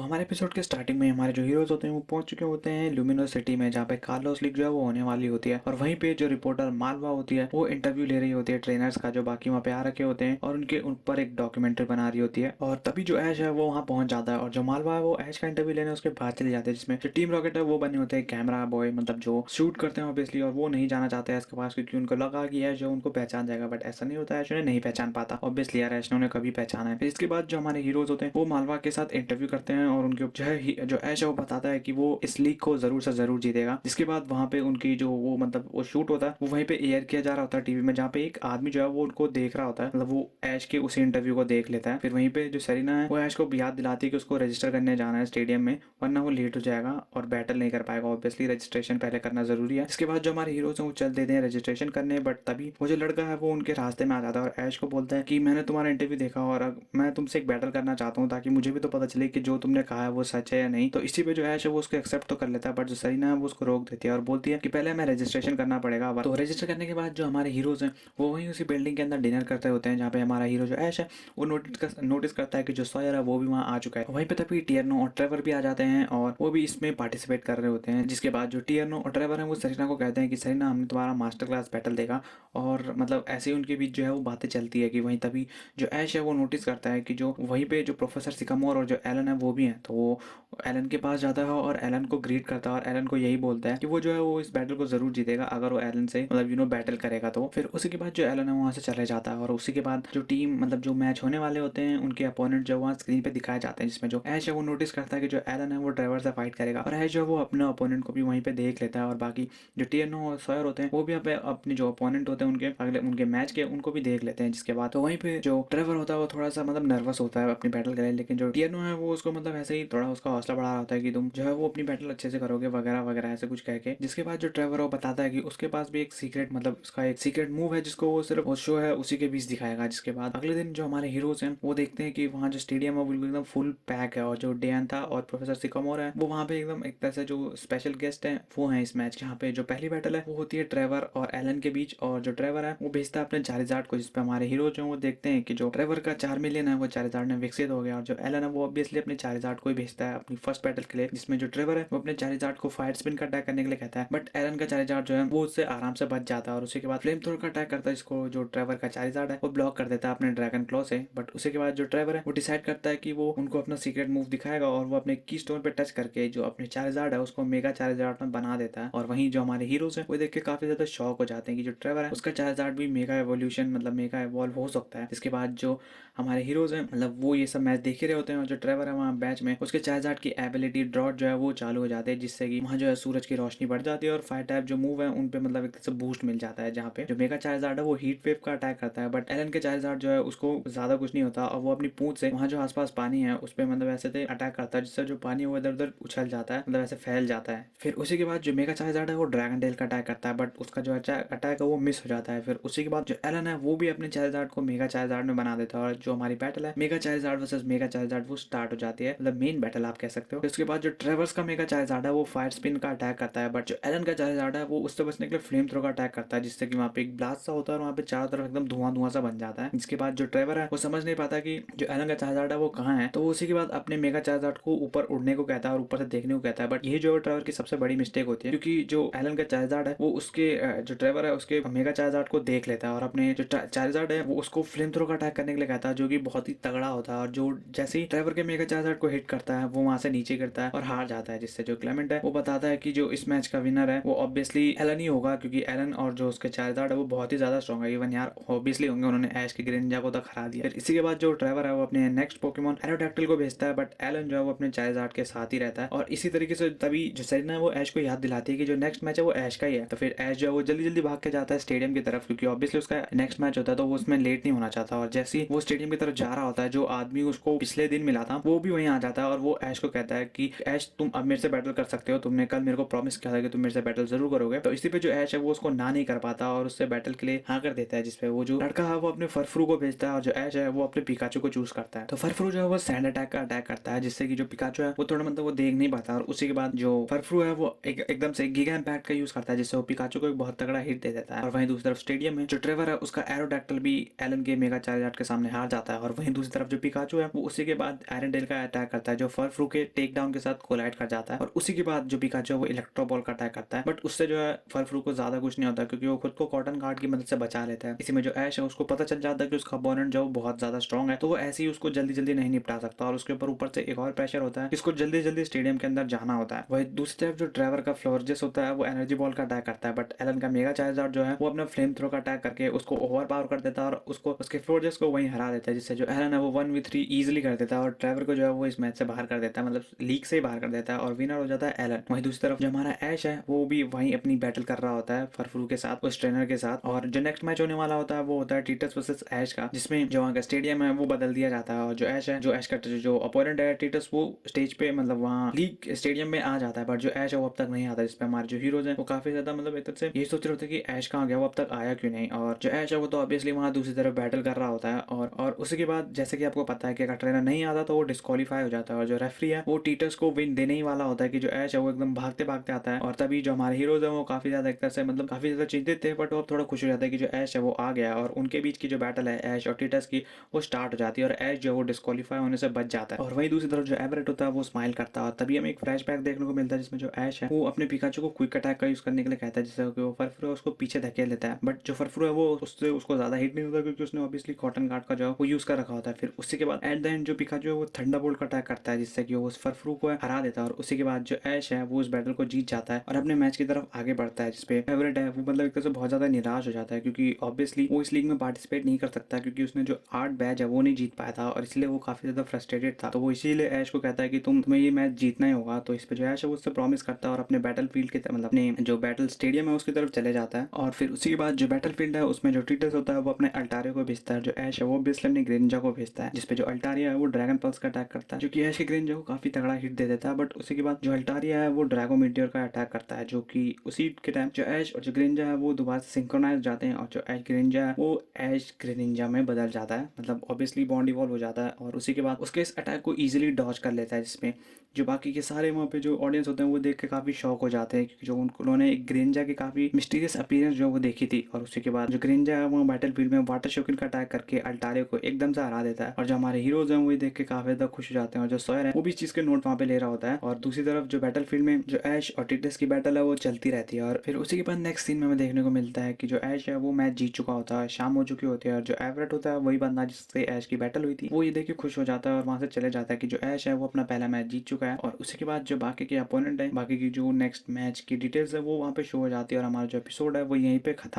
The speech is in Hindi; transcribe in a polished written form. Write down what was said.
हमारे एपिसोड के स्टार्टिंग में हमारे जो हीरोज होते हैं वो पहुंच चुके होते हैं लुमिनोस सिटी में, जहाँ पे कार्लोस लीग जो है वो होने वाली होती है। और वहीं पे जो रिपोर्टर मालवा होती है वो इंटरव्यू ले रही होती है ट्रेनर्स का, जो बाकी वहाँ पे आ रखे होते हैं, और उनके ऊपर एक डॉक्यूमेंट्री बना रही होती है। और तभी जो ऐश है वो वहाँ पहुंच जाता है, और जो मालवा है वो ऐश का इंटरव्यू लेने उसके बाद चले जाते हैं, जिसमें जो टीम रॉकेट है वो बने होते हैं कैमरा बॉय, मतलब जो शूट करते हैं ऑब्वियसली। और वो नहीं जाना चाहते हैं इसके पास, क्योंकि उनको लगा कि ऐश जो उनको पहचान जाएगा, बट ऐसा नहीं होता है। ऐश उन्हें नहीं पहचान पाता ऑब्वियसली, यार ऐश ने उन्हें कभी पहचाना है। फिर इसके बाद जो हमारे हीरोज होते हैं वो मालवा के साथ इंटरव्यू करते हैं, और उनके जो ऐश है वो बताता है कि वो इस लीग को जरूर से जरूर जीतेगा। जिसके बाद वहाँ पे उनकी जो वो मतलब वो शूट होता है वो वहीं पे एयर किया जा रहा होता है टीवी में, जहाँ पे एक आदमी जो है वो उनको देख रहा होता है, मतलब वो ऐश के उसी इंटरव्यू को देख लेता है। फिर वहीं पे जो सेरिना है वो ऐश को याद दिलाती है कि उसको रजिस्टर करने जाना है स्टेडियम में, वरना वो लेट हो जाएगा और बैटल नहीं कर पाएगा। ऑब्वियसली रजिस्ट्रेशन पहले करना जरूरी है। इसके बाद जो हमारे हीरोज हैं वो चल देते हैं रजिस्ट्रेशन करने, बट तभी वो जो लड़का है वो उनके रास्ते में आ जाता है और ऐश को बोलता है कि मैंने तुम्हारा इंटरव्यू देखा और मैं तुमसे एक बैटल करना चाहता हूँ, ताकि मुझे भी तो पता चले कि जो तुमने कहा है वो सच है या नहीं। तो इसी पे जो ऐश है वो उसको एक्सेप्ट तो कर लेता है, बट जो सरीना है वो उसको रोक देती है और बोलती है कि पहले हमें रजिस्ट्रेशन करना पड़ेगा। तो रजिस्टर करने के बाद जो हमारे हीरोज हैं वो वहीं उसी बिल्डिंग के अंदर डिनर करते होते हैं, जहाँ पे हमारा हीरो जो ऐश है वो नोटिस करता है कि जो सॉयर है वो भी वहाँ आ चुका है। वहीं पे तभी टियरनो और ट्रेवर भी आ जाते हैं और वो भी इसमें पार्टिसिपेट कर रहे होते हैं। जिसके बाद जो टियरनो और ट्रेवर है वो सरीना को कहते हैं कि सरीना, हमने तुम्हारा मास्टर क्लास बैटल देखा। और मतलब ऐसे ही उनके बीच जो है वो बातें चलती है कि वहीं तभी जो ऐश है वो नोटिस करता है कि जो वहीं पे जो प्रोफेसर सिकामोर और जो एलन है वो भी हैं। तो वो एलन के पास जाता है और एलन को ग्रीट करता है, और एलन को यही बोलता है कि वो जो है वो इस बैटल को जरूर जीतेगा अगर वो एलन से मतलब बैटल करेगा। तो फिर उसी के बाद जो एलन है वहाँ से चले जाता है, और उसी के बाद जो टीम मतलब जो मैच होने वाले होते हैं उनके अपोनेंट जो वहाँ स्क्रीन पे दिखाए जाते हैं, जिसमें जो ऐश है वो नोटिस करता है कि जो एलन है वो ट्रेवर से फाइट करेगा, और ऐश जो है वो अपने अपोनेंट को भी वहीं पे देख लेता है। और बाकी जो टियरनो और सॉयर होते हैं वो भी अपने जो अपोनेंट होते हैं उनके अगले उनके मैच के उनको भी देख लेते हैं। जिसके बाद तो वहीं पे जो ट्रेवर होता है वो थोड़ा सा मतलब नर्वस होता है अपनी बैटल के लिए, लेकिन जो टियरनो है वो उसको मतलब ऐसे ही थोड़ा उसका हौसला बढ़ा रहा होता है कि तुम जो है वो अपनी बैटल अच्छे से करोगे वगैरह वगैरह ऐसे कुछ कह के। जिसके बाद जो ट्रेवर वो बताता है कि उसके पास भी एक सीक्रेट मतलब उसका एक सीक्रेट मूव है जिसको वो सिर्फ वो शो है उसी के बीच दिखाएगा। जिसके बाद अगले दिन जो हमारे हीरोज हैं वो देखते हैं कि वहाँ जो स्टेडियम है वो बिल्कुल एकदम फुल पैक है, और जो डेन था और प्रोफेसर सिकामोर है वो वहाँ पे एकदम एक तरह से जो स्पेशल गेस्ट हैं वो हैं इस मैच। जहाँ पे जो पहली बैटल है वो होती है ट्रेवर और एलन के बीच, और जो ट्रेवर है वो भेजता है अपने चारिजार्ड को, जिसपे हमारे हीरो जो वो देखते हैं कि जो ट्रेवर का 4 मिलियन है वो चारिजार्ड में विकसित हो गया। और जो एलन है वो ऑब्वियसली अपने चारिजार्ड को ही भेजता है अपनी फर्स्ट बैटल के लिए, जिसमें जो ट्रेवर है वो अपने चारिजार्ड को फायर स्पिन का अटैक करने के लिए कहता है, बट एलन का चारिजार्ड जो है वो उससे आराम से बच जाता है। और उसी के बाद फ्लेम थ्रोर का अटैक करता है, जिसको जो ट्रेवर का चारिजार्ड है वो ब्लॉक कर देता है अपने ड्रैगन क्लॉ से। बट उसी के बाद जो ट्रेवर है वो डिसाइड करता है कि वो उनको अपना सीक्रेट मूव दिखाएगा, और वो अपने की स्टोन पे टच करके जो अपने चारिजार्ड है उसको मेगा चारिजार्ड में बना देता है। और वहीं जो हमारे हीरोज है वो देख के काफी ज्यादा शॉक हो जाते हैं कि जो ट्रेवर है उसका चारिजार्ड भी मेगा एवोल्यूशन मतलब मेगा एवॉल्व हो सकता है। इसके बाद जो हमारे हीरोज हैं मतलब वो ये सब मैच देख ही रहे होते हैं, और जो ट्रेवर है वहाँ मैच में उसके चार्जार्ड की एबिलिटी ड्रॉट जो है वो चालू हो जाते हैं, जिससे कि वहाँ जो है सूरज की रोशनी बढ़ जाती है और फायर टाइप जो मूव है उन पे मतलब एक तरह से बूस्ट मिल जाता है। जहाँ पे जो मेगा चार्जार्ड है वो हीट वेव का अटैक करता है, बट एलन के चार्जार्ड जो है उसको ज्यादा कुछ नहीं होता, और वो अपनी पूंछ से वहाँ जो आसपास पानी है उस पर मतलब ऐसे थे अटैक करता है, जिससे जो पानी है वो इधर उधर उछल जाता है, मतलब ऐसे फैल जाता है। फिर उसी के बाद जो मेगा चार्जार्ड है वो ड्रैगन टेल का अटैक करता है, बट उसका जो अटैक है वो मिस हो जाता है। फिर उसी के बाद जो एलन है वो भी अपने चार्जार्ड को मेगा चार्जार्ड में बना देता है, और जो हमारी बैटल है mega Charizard versus mega Charizard वो स्टार्ट हो जाती है, मतलब मेन बैटल आप कह सकते हो। उसके बाद जो ट्रेवर्स का मेगा चार्जार्ड है वो फायर स्पिन का अटैक करता है, बट जो एलन का चार्जार्ड है वो उससे बचने के लिए फ्लेम थ्रो का अटैक करता है, जिससे कि वहाँ पे एक ब्लास्ट सा होता है और वहाँ पे चारों तरफ एकदम धुआं धुआं सा बन जाता है। जिसके बाद जो ट्रेवर है वो समझ नहीं पाता कि जो एलन का चार्जार्ड है वो कहाँ है, तो वो उसी के बाद अपने मेगा चार्जार्ड को ऊपर उड़ने को कहता है और ऊपर से देखने को कहता है। बट ये जो ट्रेवर की सबसे बड़ी मिस्टेक होती है, क्योंकि जो एलन का चार्जार्ड है वो उसके जो ट्रेवर है उसके मेगा चार्जार्ड को देख लेता है, और अपने जो चार्जार्ड है वो उसको फ्लेम थ्रो का अटैक करने के लिए कहता है, जो कि बहुत ही तगड़ा होता है। और जो जैसे ही ट्रेवर के मेगा चार्जार्ड को हिट करता है वो वहां से नीचे गिरता है और हार जाता है, जिससे जो क्लेमेंट है वो बताता है कि जो इस मैच का विनर है वो ऑब्वियसली एलन ही होगा, क्योंकि एलन और जो उसके चार्जार्ड है वो बहुत ही ज्यादा स्ट्रॉन्ग है। इवन यार ऑब्वियसली होंगे, उन्होंने ऐश के ग्रेनिंजा को तक हरा दिया। फिर इसी के बाद जो ट्रेवर है वो अपने नेक्स्ट पोकेमॉन एरोडैक्टिल को भेजता है, बट एलन जो है वो अपने चार्जार्ड के साथ ही रहता है। और इसी तरीके से तभी जो सेरेना है वो ऐश को याद दिलाती है कि जो नेक्स्ट मैच है वो ऐश का ही है। तो फिर ऐश जो है वो जल्दी जल्दी भाग के जाता है स्टेडियम की तरफ, क्योंकि ऑब्वियसली उसका नेक्स्ट मैच होता है तो वो उसमें लेट नहीं होना चाहता। और जैसे ही वो स्टेडियम की तरफ जा रहा होता है जो आदमी उसको पिछले दिन मिला था वो भी वहीं आ जाता है, और वो ऐश को कहता है कि ऐश तुम अब मेरे से बैटल कर सकते हो, तुमने कल मेरे को प्रॉमिस किया था कि तुम मेरे से बैटल जरूर करोगे। तो इसी पे जो ऐश है वो उसको ना नहीं कर पाता और उससे बैटल के लिए हाँ कर देता है, जिसपे वो जो लड़का है वो अपने फरफ्रू को भेजता है, और जो ऐश है वो अपने पिकाचू को चूज करता है। तो फरफ्रू जो है वो सैंड अटैक का अटैक करता है, जिससे कि जो पिकाचू है वो थोड़ा मतलब वो देख नहीं पाता, और उसी के बाद जो फरफ्रू है वो एकदम से गीगा इम्पैक्ट का यूज करता है, जिससे वो पिकाचू को एक बहुत तगड़ा हिट दे देता है। और वहीं दूसरी तरफ स्टेडियम में जो ट्रेवर है उसका एरोडैक्टल भी एलन के मेगा चार्जार्ड के सामने हार जाता है, और वहीं दूसरी तरफ जो पिकाचू है वो उसी के बाद एरनडेल का अटैक करता है जो फरफ्रू के टेक डाउन के साथ कोलाइड कर जाता है और उसी के बाद जो पिकाचू है वो इलेक्ट्रो बॉल का अटैक करता है, बट उससे जो है फरफ्रू को ज्यादा कुछ नहीं होता क्योंकि वो खुद को कॉटन कार्ड की मदद से बचा लेता है। इसी में जो ऐश है उसको पता चल जाता है कि उसका अपोनेंट जो बहुत ज्यादा स्ट्रॉन्ग है, तो वो ऐसे ही उसको जल्दी जल्दी नहीं निपटा सकता और उसके ऊपर से एक और प्रेशर होता है, इसको जल्दी जल्दी स्टेडियम के अंदर जाना होता है। वही दूसरी तरफ जो ड्राइवर का फ्लोरजेस होता है वो एनर्जी बॉल का अटैक करता है, बट एलन का मेगा चार्जर जो है वो अपना फ्लेम थ्रो का अटैक करके उसको ओवर पावर कर देता है और उसको उसके फ्लोरजेस को वहीं हरा देता है, जिससे जो एलन है वो 1v3 इजिली कर देता है और ड्राइवर को जो है वो इस मैच से बाहर कर देता है, मतलब लीग से ही बाहर कर देता है और विनर हो जाता है एलन। वहीं दूसरी तरफ जो हमारा ऐश है वो भी वहीं अपनी बैटल कर रहा होता है फरफ्रू के साथ, उस ट्रेनर के साथ, और जो नेक्स्ट मैच होने वाला होता है वो होता है टीटस वर्सेस ऐश का, जिसमें जो वहाँ का स्टेडियम है वो बदल दिया जाता है और जो ऐश है, जो ऐश का जो अपोनेंट है टीटस, वो स्टेज पे मतलब वहाँ लीग स्टेडियम में आ जाता है, बट जो ऐश है वो अब तक नहीं आता, जिसपे हमारे जो हीरोज हैं वो काफी ज्यादा मतलब एक तरह से यही सोच रहे होते हैं कि ऐश कहाँ गया, वो अब तक आया क्यों नहीं। और जो ऐश है वो तो ऑब्वियसली वहाँ दूसरी तरफ बैटल कर रहा होता है और उसी के बाद जैसे कि आपको पता है कि अगर ट्रेनर नहीं आता तो वो डिस्क्वालीफाई हो जाता है और जो रेफरी है वो टीटस को विन देने ही वाला होता है कि जो ऐश है वो एकदम भागते भागते आता है और तभी जो हमारे हीरोज है वो काफी ज्यादा एक तरह से मतलब काफी ज्यादा चिंतित थे, बट वो अब थोड़ा खुश हो जाता है कि जो ऐश है वो आ गया और उनके बीच की जो बैटल है ऐश और टीटस की वो स्टार्ट हो जाती है और ऐश जो है वो डिस्क्वालीफाई होने से बच जाता है। और वहीं दूसरी तरफ जो एवरेट होता है वो स्माइल करता है और तभी हमें एक फ्लैशबैक देखने को मिलता है जिसमें जो ऐश है वो अपने पिकाचू को क्विक अटैक का यूज करने के लिए कहता है, जिससे कि वो फरफ्रू है उसको पीछे धकेल देता है, बट जो फरफ्रू है वो उससे उसको ज्यादा हिट नहीं होता क्योंकि उसने ऑब्वियसली कॉटन गार्ड का जो है वो यूज कर रखा होता है। फिर उसी के बाद एट द एंड जो पिकाचू है वो थंडरबोल्ट का अटैक करता है जिससे कि वो उस फरफ्रू को हरा देता है और उसी के बाद जो ऐश है वो उस बैटल को जीत जाता है और अपने मैच की तरफ आगे बढ़ता है, जिसपे एवरेट है वो मतलब एक तरह से बहुत ज्यादा निराश हो जाता है क्योंकि ऑब्वियसली वो इस लीग में पार्टिसिपेट नहीं कर सकता क्योंकि उसने जो 8 बैच है वो नहीं जीत पाया था और इसलिए वो काफी ज्यादा फ्रस्ट्रेटेड था। तो वो इसीलिए ऐश को कहता है कि तुम्हें ये मैच जीतना ही होगा, तो इस पे जो ऐश है वो उससे प्रॉमिस करता है और अपने बैटल फील्ड की मतलब अपने जो बैटल स्टेडियम है उसकी तरफ चले जाता है। और फिर उसी के बाद जो बैटल फील्ड है उसमें जो टीटस होता है वो अपने अल्टारियो को भेजता है, जो ऐश है वो ऑब्वियसली अपने ग्रेंजा को भेजता है, जिसपे जो अल्टारिया है वो ड्रैगन पल्स का अटैक करता है जो कि ऐश के ग्रेंजा को काफी तगड़ा हिट दे देता है, बट उसी के बाद जो अल्टारिया है वो ड्रैगो मीटियोर का अटैक करता है जो कि उसी के टाइम जो ऐश और जो ग्रेंजा है वो दोबारा से सिंक्रोनाइज जाते हैं और जो ऐश ग्रेंजा है वो ऐश ग्रेनिंजा में बदल जाता है, मतलब ऑब्वियसली बॉन्ड इवॉल्व हो जाता है और उसी के बाद उसके इस अटैक को इजीली डॉज कर लेता है, जिसमें जो बाकी के सारे वहाँ पे जो ऑडियंस होते हैं वो देख के काफी शॉक हो जाते हैं क्योंकि जो उन्होंने एक ग्रेंजा की काफी मिस्टीरियस अपीयरेंस जो वो देखी थी। और उसी के बाद जो ग्रेंजा है वो बैटल फील्ड में वाटर शोकिन का अटैक करके अल्टारियो को एकदम से हरा देता है और जो हमारे हीरोज हैं वो ये देख के काफी ज्यादा खुश हो जाते हैं और जो सॉयर है वो भी इस चीज के नोट वहाँ पे ले रहा होता है। और दूसरी तरफ जो बैटल फील्ड में जो ऐश और टिटस की बैटल है वो चलती रहती है और फिर उसी के बाद नेक्स्ट सीन में हमें देखने को मिलता है कि जो ऐश है वो मैच जीत चुका होता है, शाम हो चुकी होती है और जो एवरेट होता है वही बंदा जिससे ऐश की बैटल हुई थी वो ये देख के खुश हो जाता है और वहां से चले जाता है कि जो ऐश है वो अपना पहला मैच जीत चुका है। और उसी के बाद जो बाकी के अपोनेंट है, बाकी की जो नेक्स्ट मैच की डिटेल्स है वो वहाँ पे शो हो जाती है और हमारा जो एपिसोड है वो यहीं पे खत्म